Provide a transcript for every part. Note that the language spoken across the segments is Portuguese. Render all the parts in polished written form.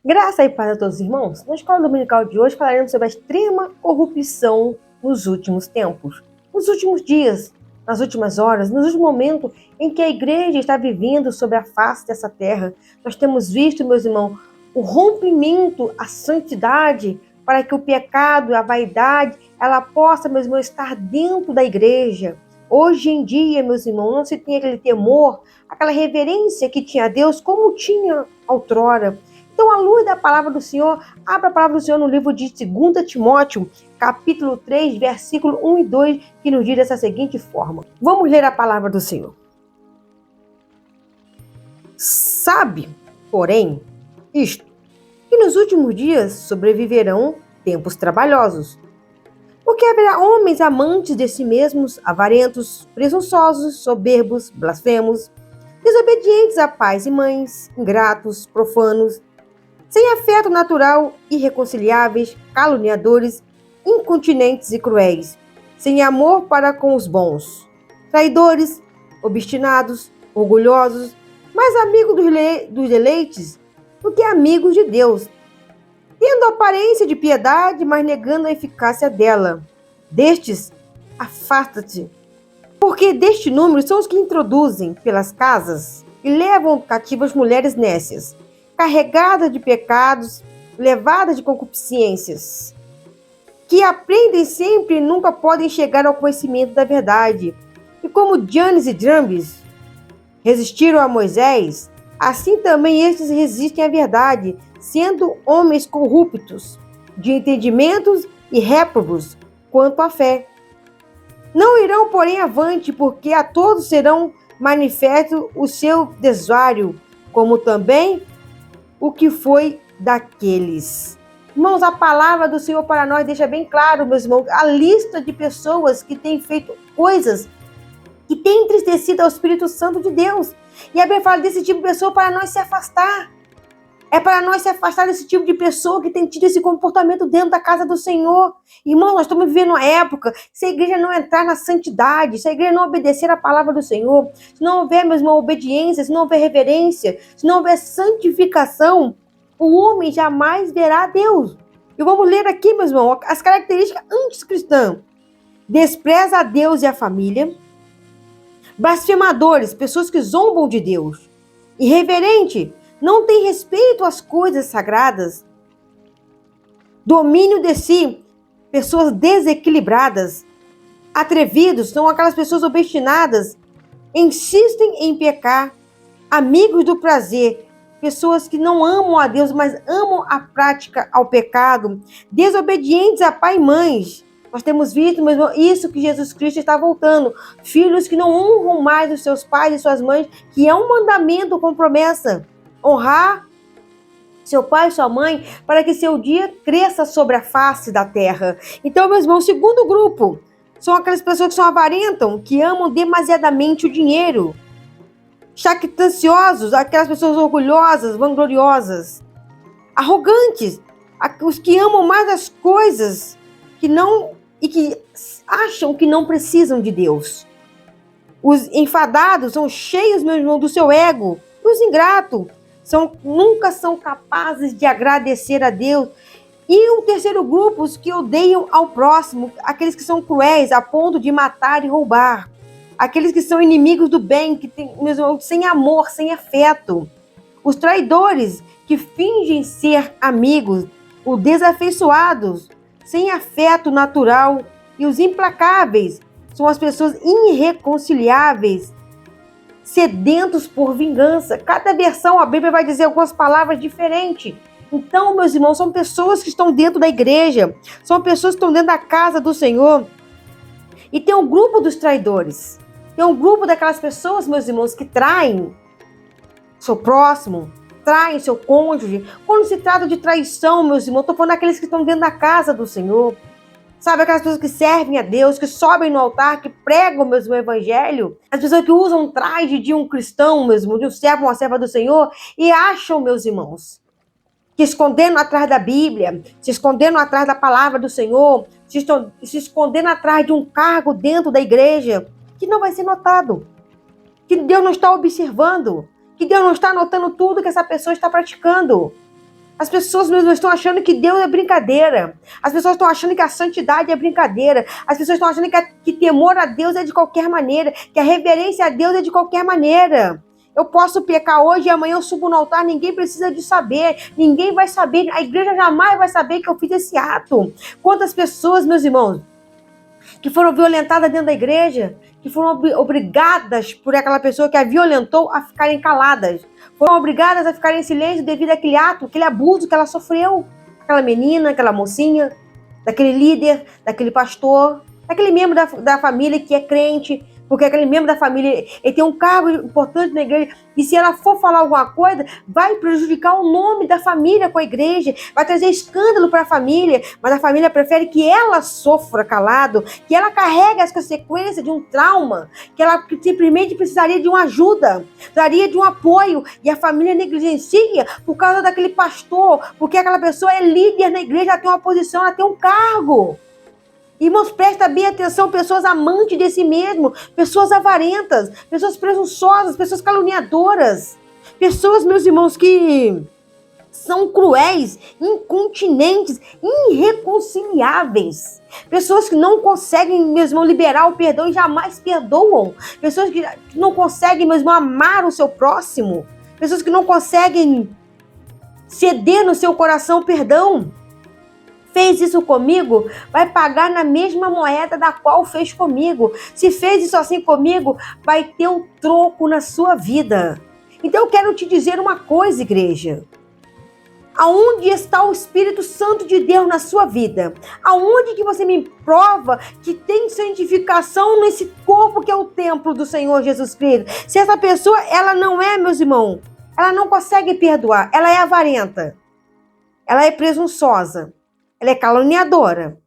Graça e paz a todos os irmãos. Na escola dominical de hoje falaremos sobre a extrema corrupção nos últimos tempos. Nos últimos dias, nas últimas horas, nos últimos momentos em que a igreja está vivendo sobre a face dessa terra, nós temos visto, meus irmãos, o rompimento, a santidade, para que o pecado, a vaidade, ela possa, meus irmãos, estar dentro da igreja. Hoje em dia, meus irmãos, não se tem aquele temor, aquela reverência que tinha a Deus como tinha outrora. Então, à luz da palavra do Senhor, abra a palavra do Senhor no livro de 2 Timóteo, capítulo 3, versículo 1 e 2, que nos diz dessa seguinte forma. Vamos ler a palavra do Senhor. Sabe, porém, isto, que nos últimos dias sobreviverão tempos trabalhosos. Porque haverá homens amantes de si mesmos, avarentos, presunçosos, soberbos, blasfemos, desobedientes a pais e mães, ingratos, profanos, sem afeto natural, irreconciliáveis, caluniadores, incontinentes e cruéis, sem amor para com os bons, traidores, obstinados, orgulhosos, mais amigos dos deleites do que amigos de Deus, tendo aparência de piedade, mas negando a eficácia dela. Destes, afasta-te, porque deste número são os que introduzem pelas casas e levam cativas mulheres nécias, carregadas de pecados, levadas de concupiscências, que aprendem sempre e nunca podem chegar ao conhecimento da verdade. E como Janes e Jambres resistiram a Moisés, assim também estes resistem à verdade, sendo homens corruptos, de entendimentos e réprobos quanto à fé. Não irão, porém, avante, porque a todos serão manifesto o seu desvario, como também o que foi daqueles. Irmãos, a palavra do Senhor para nós deixa bem claro, meus irmãos, a lista de pessoas que têm feito coisas que têm entristecido ao Espírito Santo de Deus. E a Bíblia fala desse tipo de pessoa para nós se afastar. É para nós se afastar desse tipo de pessoa que tem tido esse comportamento dentro da casa do Senhor. Irmão, nós estamos vivendo uma época, se a igreja não entrar na santidade, se a igreja não obedecer a palavra do Senhor, se não houver, meu irmão, obediência, se não houver reverência, se não houver santificação, o homem jamais verá a Deus. E vamos ler aqui, meu irmão, as características anticristãs. Despreza a Deus e a família. Blasfemadores, pessoas que zombam de Deus. Irreverente, não tem respeito às coisas sagradas. Domínio de si, pessoas desequilibradas. Atrevidos, são aquelas pessoas obstinadas, insistem em pecar. Amigos do prazer, pessoas que não amam a Deus, mas amam a prática ao pecado. Desobedientes a pai e mães. Nós temos visto mesmo isso que Jesus Cristo está voltando. Filhos que não honram mais os seus pais e suas mães, que é um mandamento com promessa. Honrar seu pai e sua mãe para que seu dia cresça sobre a face da terra. Então, meus irmãos, o segundo grupo são aquelas pessoas que são avarentam, que amam demasiadamente o dinheiro. Jactanciosos, aquelas pessoas orgulhosas, vangloriosas. Arrogantes, os que amam mais as coisas que não e que acham que não precisam de Deus. Os enfadados são cheios, meu irmão, do seu ego. Os ingratos nunca são capazes de agradecer a Deus. E o terceiro grupo, os que odeiam ao próximo, aqueles que são cruéis a ponto de matar e roubar. Aqueles que são inimigos do bem, que tem, mesmo, sem amor, sem afeto. Os traidores, que fingem ser amigos. Os desafeiçoados, sem afeto natural. E os implacáveis, são as pessoas irreconciliáveis, sedentos por vingança. Cada versão, a Bíblia vai dizer algumas palavras diferentes. Então, meus irmãos, são pessoas que estão dentro da igreja, são pessoas que estão dentro da casa do Senhor. E tem um grupo dos traidores. Tem um grupo daquelas pessoas, meus irmãos, que traem seu próximo, traem seu cônjuge. Quando se trata de traição, meus irmãos, estou falando daqueles que estão dentro da casa do Senhor. Sabe, aquelas pessoas que servem a Deus, que sobem no altar, que pregam mesmo o evangelho. As pessoas que usam um traje de um cristão mesmo, de um servo, uma serva do Senhor, e acham, meus irmãos, que escondendo atrás da Bíblia, se escondendo atrás da palavra do Senhor, se escondendo atrás de um cargo dentro da igreja, que não vai ser notado, que Deus não está observando, que Deus não está notando tudo que essa pessoa está praticando. As pessoas mesmo estão achando que Deus é brincadeira. As pessoas estão achando que a santidade é brincadeira. As pessoas estão achando que temor a Deus é de qualquer maneira, que a reverência a Deus é de qualquer maneira. Eu posso pecar hoje e amanhã eu subo no altar, ninguém precisa de saber, ninguém vai saber, a igreja jamais vai saber que eu fiz esse ato. Quantas pessoas, meus irmãos, que foram violentadas dentro da igreja, que foram obrigadas por aquela pessoa que a violentou a ficarem caladas, foram obrigadas a ficarem em silêncio devido àquele ato, aquele abuso que ela sofreu, aquela menina, aquela mocinha, daquele líder, daquele pastor, daquele membro da família que é crente, porque aquele membro da família ele tem um cargo importante na igreja, e se ela for falar alguma coisa, vai prejudicar o nome da família com a igreja, vai trazer escândalo para a família, mas a família prefere que ela sofra calado, que ela carregue as consequências de um trauma, que ela simplesmente precisaria de uma ajuda, precisaria de um apoio, e a família negligencia por causa daquele pastor, porque aquela pessoa é líder na igreja, ela tem uma posição, ela tem um cargo. Irmãos, presta bem atenção, pessoas amantes de si mesmo, pessoas avarentas, pessoas presunçosas, pessoas caluniadoras, pessoas, meus irmãos, que são cruéis, incontinentes, irreconciliáveis. Pessoas que não conseguem, meus irmãos, liberar o perdão e jamais perdoam. Pessoas que não conseguem, meus irmãos, amar o seu próximo. Pessoas que não conseguem ceder no seu coração perdão. Fez isso comigo, vai pagar na mesma moeda da qual fez comigo. Se fez isso assim comigo, vai ter um troco na sua vida. Então eu quero te dizer uma coisa, igreja. Aonde está o Espírito Santo de Deus na sua vida? Aonde que você me prova que tem santificação nesse corpo que é o templo do Senhor Jesus Cristo? Se essa pessoa, ela não é, meus irmãos, ela não consegue perdoar, ela é avarenta, ela é presunçosa, ela é caluniadora,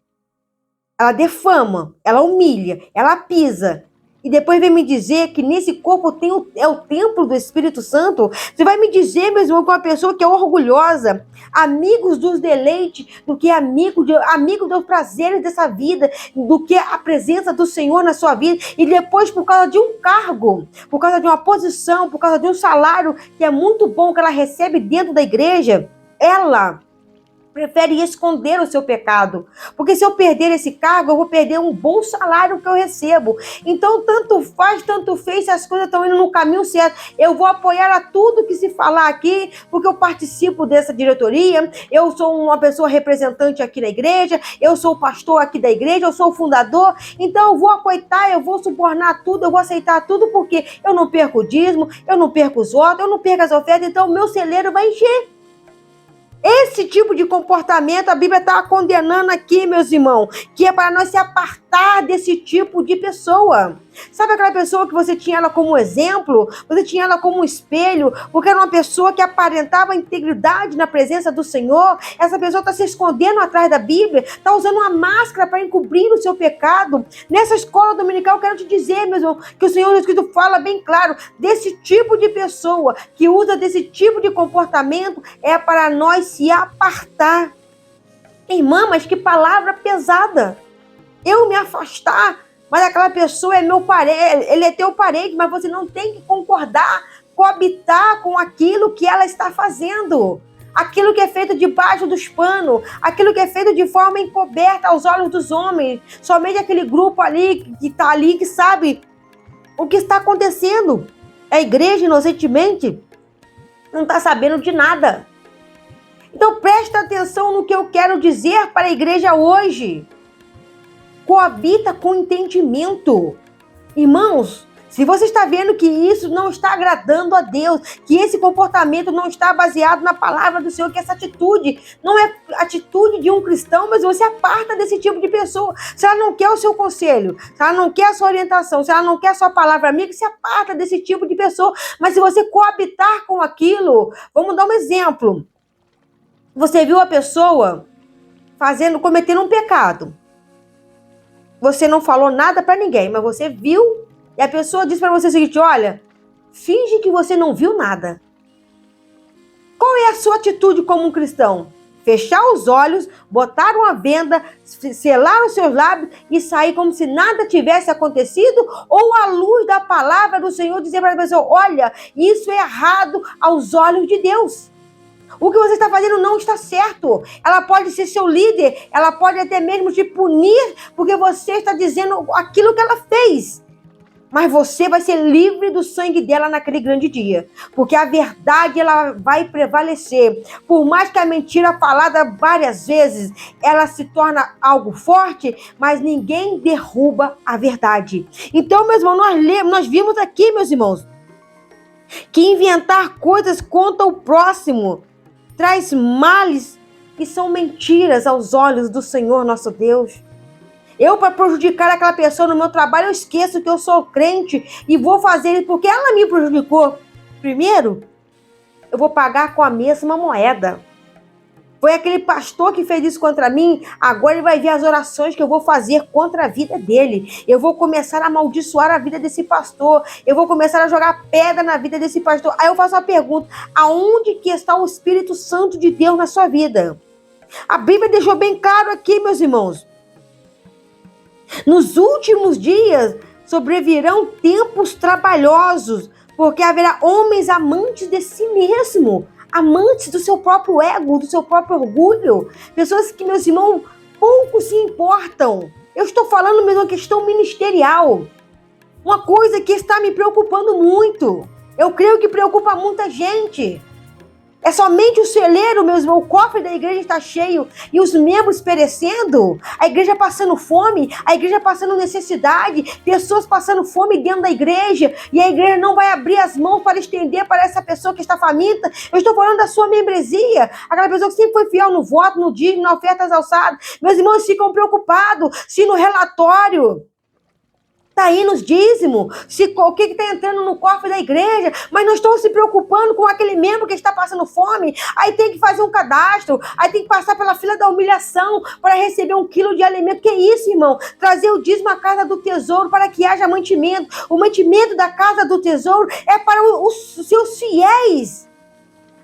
ela defama, ela humilha, ela pisa. E depois vem me dizer que nesse corpo é o templo do Espírito Santo. Você vai me dizer, meu irmão, que uma pessoa que é orgulhosa, amigos dos deleites, do que amigo dos prazeres dessa vida, do que a presença do Senhor na sua vida, e depois por causa de um cargo, por causa de uma posição, por causa de um salário que é muito bom que ela recebe dentro da igreja, ela prefere esconder o seu pecado, porque se eu perder esse cargo, eu vou perder um bom salário que eu recebo. Então, tanto faz, tanto fez, se as coisas estão indo no caminho certo, eu vou apoiar a tudo que se falar aqui, porque eu participo dessa diretoria, eu sou uma pessoa representante aqui na igreja, eu sou o pastor aqui da igreja, eu sou o fundador, então eu vou acoitar, eu vou subornar tudo, eu vou aceitar tudo, porque eu não perco o dízimo, eu não perco os votos, eu não perco as ofertas, então o meu celeiro vai encher. Esse tipo de comportamento a Bíblia está condenando aqui, meus irmãos, que é para nós se apartar desse tipo de pessoa. Sabe aquela pessoa que você tinha ela como exemplo? Você tinha ela como espelho, porque era uma pessoa que aparentava integridade na presença do Senhor. Essa pessoa está se escondendo atrás da Bíblia, está usando uma máscara para encobrir o seu pecado. Nessa escola dominical, eu quero te dizer, meu irmão, que o Senhor Jesus fala bem claro, desse tipo de pessoa que usa desse tipo de comportamento, é para nós se apartar. Irmã, mas que palavra pesada. Eu me afastar, mas aquela pessoa é meu parente, ele é teu parente, mas você não tem que concordar, coabitar com aquilo que ela está fazendo. Aquilo que é feito debaixo dos panos, aquilo que é feito de forma encoberta aos olhos dos homens. Somente aquele grupo ali que está ali, que sabe o que está acontecendo. A igreja, inocentemente, não está sabendo de nada. Então presta atenção no que eu quero dizer para a igreja hoje. Coabita com entendimento. Irmãos, se você está vendo que isso não está agradando a Deus, que esse comportamento não está baseado na palavra do Senhor, que essa atitude não é atitude de um cristão, mas você aparta desse tipo de pessoa. Se ela não quer o seu conselho, se ela não quer a sua orientação, se ela não quer a sua palavra amiga, se aparta desse tipo de pessoa. Mas se você coabitar com aquilo, vamos dar um exemplo. Você viu a pessoa cometendo um pecado. Você não falou nada para ninguém, mas você viu, e a pessoa disse para você o seguinte: olha, finge que você não viu nada. Qual é a sua atitude como um cristão? Fechar os olhos, botar uma venda, selar os seus lábios e sair como se nada tivesse acontecido? Ou à luz da palavra do Senhor dizer para a pessoa: olha, isso é errado aos olhos de Deus. O que você está fazendo não está certo. Ela pode ser seu líder, ela pode até mesmo te punir, porque você está dizendo aquilo que ela fez. Mas você vai ser livre do sangue dela naquele grande dia. Porque a verdade, ela vai prevalecer. Por mais que a mentira falada várias vezes, ela se torna algo forte, mas ninguém derruba a verdade. Então, meus irmãos, nós vimos aqui, meus irmãos, que inventar coisas contra o próximo traz males que são mentiras aos olhos do Senhor nosso Deus. Eu, para prejudicar aquela pessoa no meu trabalho, eu esqueço que eu sou crente e vou fazer isso porque ela me prejudicou. Primeiro, eu vou pagar com a mesma moeda. Foi aquele pastor que fez isso contra mim, agora ele vai ver as orações que eu vou fazer contra a vida dele. Eu vou começar a amaldiçoar a vida desse pastor. Eu vou começar a jogar pedra na vida desse pastor. Aí eu faço uma pergunta: aonde que está o Espírito Santo de Deus na sua vida? A Bíblia deixou bem claro aqui, meus irmãos. Nos últimos dias sobrevirão tempos trabalhosos, porque haverá homens amantes de si mesmo, amantes do seu próprio ego, do seu próprio orgulho, pessoas que, meus irmãos, pouco se importam. Eu estou falando mesmo uma questão ministerial, uma coisa que está me preocupando muito. Eu creio que preocupa muita gente. É somente o celeiro, meus irmãos, o cofre da igreja está cheio e os membros perecendo, a igreja passando fome, a igreja passando necessidade, pessoas passando fome dentro da igreja e a igreja não vai abrir as mãos para estender para essa pessoa que está faminta. Eu estou falando da sua membresia, aquela pessoa que sempre foi fiel no voto, no dízimo, na oferta alçada. Meus irmãos ficam preocupados se no relatório está aí nos dízimos, o que está entrando no cofre da igreja, mas não estão se preocupando com aquele membro que está passando fome. Aí tem que fazer um cadastro, aí tem que passar pela fila da humilhação para receber 1 quilo de alimento. Que isso, irmão? Trazer o dízimo à casa do tesouro para que haja mantimento. O mantimento da casa do tesouro é para os seus fiéis.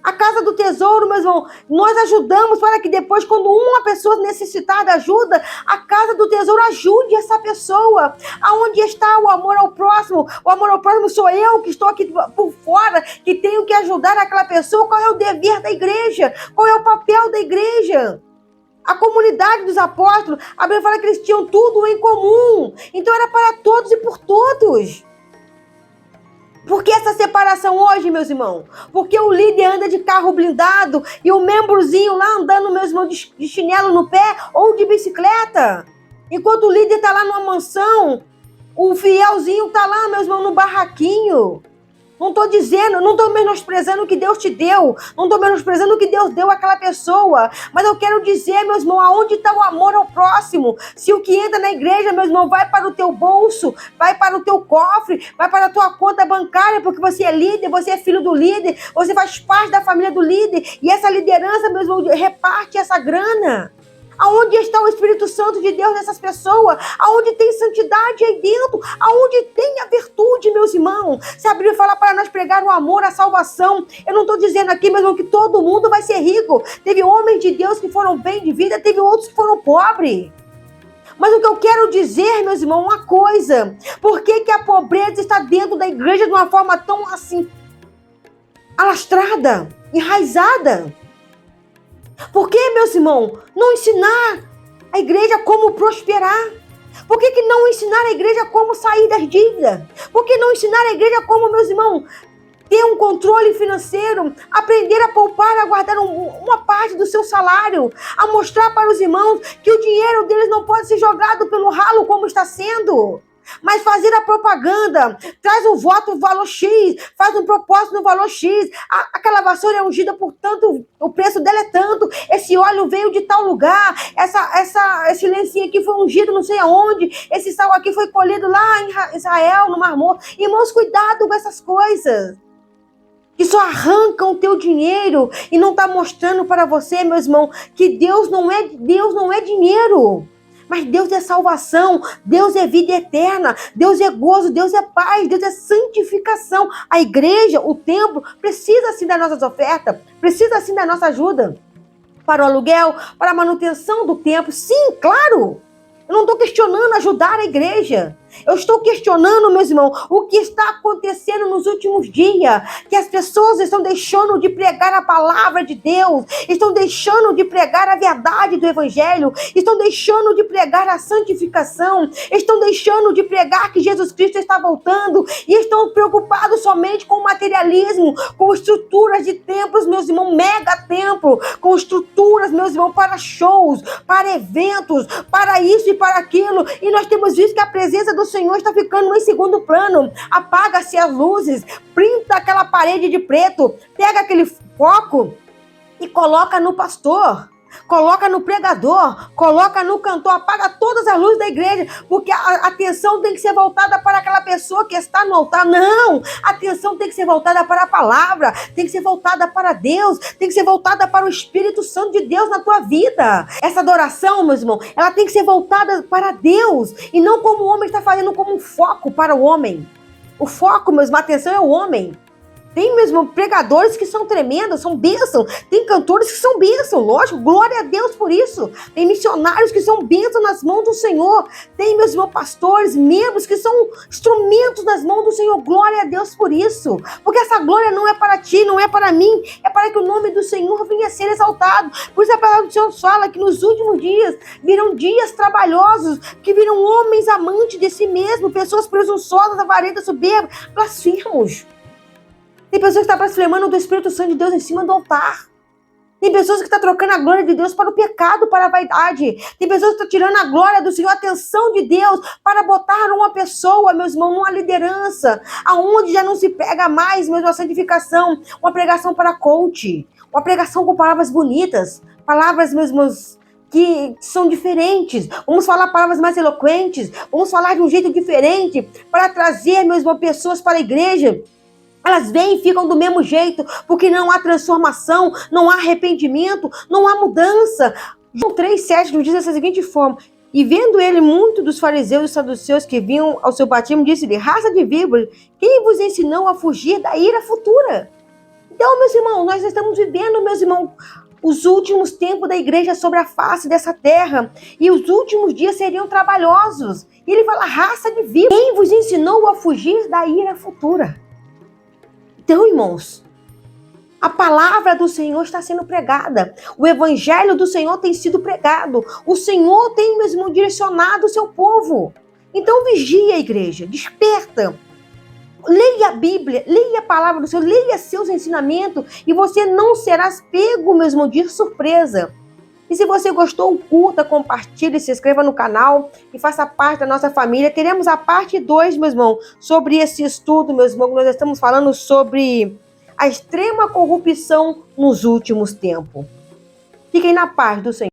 A casa do tesouro, meus irmãos, nós ajudamos para que depois, quando uma pessoa necessitar de ajuda, a casa do tesouro ajude essa pessoa. Aonde está o amor ao próximo? O amor ao próximo sou eu que estou aqui por fora, que tenho que ajudar aquela pessoa. Qual é o dever da igreja? Qual é o papel da igreja? A comunidade dos apóstolos, a Bíblia fala que eles tinham tudo em comum. Então era para todos e por todos. Por que essa separação hoje, meus irmãos? Porque o líder anda de carro blindado e o membrozinho lá andando, meus irmãos, de chinelo no pé ou de bicicleta. Enquanto o líder está lá numa mansão, o fielzinho está lá, meus irmãos, no barraquinho. Não estou dizendo, não estou menosprezando o que Deus te deu. Não estou menosprezando o que Deus deu àquela pessoa. Mas eu quero dizer, meus irmãos, aonde está o amor ao próximo? Se o que entra na igreja, meus irmãos, vai para o teu bolso, vai para o teu cofre, vai para a tua conta bancária, porque você é líder, você é filho do líder, você faz parte da família do líder. E essa liderança, meus irmãos, reparte essa grana. Aonde está o Espírito Santo de Deus nessas pessoas? Aonde tem santidade aí dentro? Aonde tem a virtude, meus irmãos? Se a Bíblia fala para nós pregar o amor, a salvação, eu não estou dizendo aqui, meus irmãos, que todo mundo vai ser rico. Teve homens de Deus que foram bem de vida, teve outros que foram pobres. Mas o que eu quero dizer, meus irmãos, uma coisa. Por que a pobreza está dentro da igreja de uma forma tão assim, alastrada, enraizada? Por que, meus irmãos, não ensinar a igreja como prosperar? Por que não ensinar a igreja como sair das dívidas? Por que não ensinar a igreja como, meus irmãos, ter um controle financeiro, aprender a poupar, a guardar uma parte do seu salário, a mostrar para os irmãos que o dinheiro deles não pode ser jogado pelo ralo como está sendo? Mas fazer a propaganda, traz um voto no valor X, faz um propósito no valor X, aquela vassoura é ungida por tanto, o preço dela é tanto, esse óleo veio de tal lugar, esse lencinho aqui foi ungido não sei aonde, esse sal aqui foi colhido lá em Israel, no Mar Morto. Irmãos, cuidado com essas coisas que só arrancam o teu dinheiro e não está mostrando para você, meu irmão, que Deus não é dinheiro. Mas Deus é salvação, Deus é vida eterna, Deus é gozo, Deus é paz, Deus é santificação. A igreja, o templo, precisa sim das nossas ofertas, precisa sim da nossa ajuda para o aluguel, para a manutenção do templo. Sim, claro, eu não estou questionando ajudar a igreja. Eu estou questionando, meus irmãos, o que está acontecendo nos últimos dias, que as pessoas estão deixando de pregar a palavra de Deus, estão deixando de pregar a verdade do Evangelho, estão deixando de pregar a santificação, estão deixando de pregar que Jesus Cristo está voltando e estão preocupados somente com o materialismo, com estruturas de templos, meus irmãos, mega templo, com estruturas, meus irmãos, para shows, para eventos, para isso e para aquilo. E nós temos visto que a presença do Senhor está ficando em segundo plano. Apaga-se as luzes, pinta aquela parede de preto, pega aquele foco e coloca no pastor, coloca no pregador, coloca no cantor, apaga todas as luzes da igreja, porque a atenção tem que ser voltada para aquela pessoa que está no altar. Não, a atenção tem que ser voltada para a palavra, tem que ser voltada para Deus, tem que ser voltada para o Espírito Santo de Deus na tua vida. Essa adoração, meus irmãos, ela tem que ser voltada para Deus, e não como o homem está fazendo, como um foco para o homem. O foco, meus irmãos, a atenção é o homem. Tem mesmo pregadores que são tremendos, são bênçãos. Tem cantores que são bênçãos, lógico, glória a Deus por isso. Tem missionários que são bênçãos nas mãos do Senhor. Tem mesmo pastores, membros que são instrumentos nas mãos do Senhor, glória a Deus por isso. Porque essa glória não é para ti, não é para mim, é para que o nome do Senhor venha a ser exaltado. Por isso a palavra do Senhor fala que nos últimos dias virão dias trabalhosos, que virão homens amantes de si mesmo, pessoas presunçosas, avarentas, soberbas, blasfemos. Tem pessoas que estão blasfemando do Espírito Santo de Deus em cima do altar. Tem pessoas que estão trocando a glória de Deus para o pecado, para a vaidade. Tem pessoas que estão tirando a glória do Senhor, a atenção de Deus, para botar uma pessoa, meus irmãos, numa liderança, aonde já não se prega mais, mesmo a santificação, uma pregação para coach, uma pregação com palavras bonitas, palavras, meus irmãos, que são diferentes. Vamos falar palavras mais eloquentes, vamos falar de um jeito diferente, para trazer, meus irmãos, pessoas para a igreja. Elas vêm e ficam do mesmo jeito, porque não há transformação, não há arrependimento, não há mudança. João 3,7 nos diz dessa seguinte forma: e vendo ele muito dos fariseus e saduceus que vinham ao seu batismo, disse-lhe: raça de víboras, quem vos ensinou a fugir da ira futura? Então, meus irmãos, nós estamos vivendo, meus irmãos, os últimos tempos da igreja sobre a face dessa terra, e os últimos dias seriam trabalhosos. E ele fala: raça de víboras, quem vos ensinou a fugir da ira futura? Então, irmãos, a palavra do Senhor está sendo pregada. O evangelho do Senhor tem sido pregado. O Senhor tem mesmo direcionado o seu povo. Então, vigia, igreja, desperta. Leia a Bíblia, leia a palavra do Senhor, leia seus ensinamentos e você não será pego mesmo de surpresa. E se você gostou, curta, compartilhe, se inscreva no canal e faça parte da nossa família. Teremos a parte 2, meu irmão, sobre esse estudo, meus irmãos, nós estamos falando sobre a extrema corrupção nos últimos tempos. Fiquem na paz do Senhor.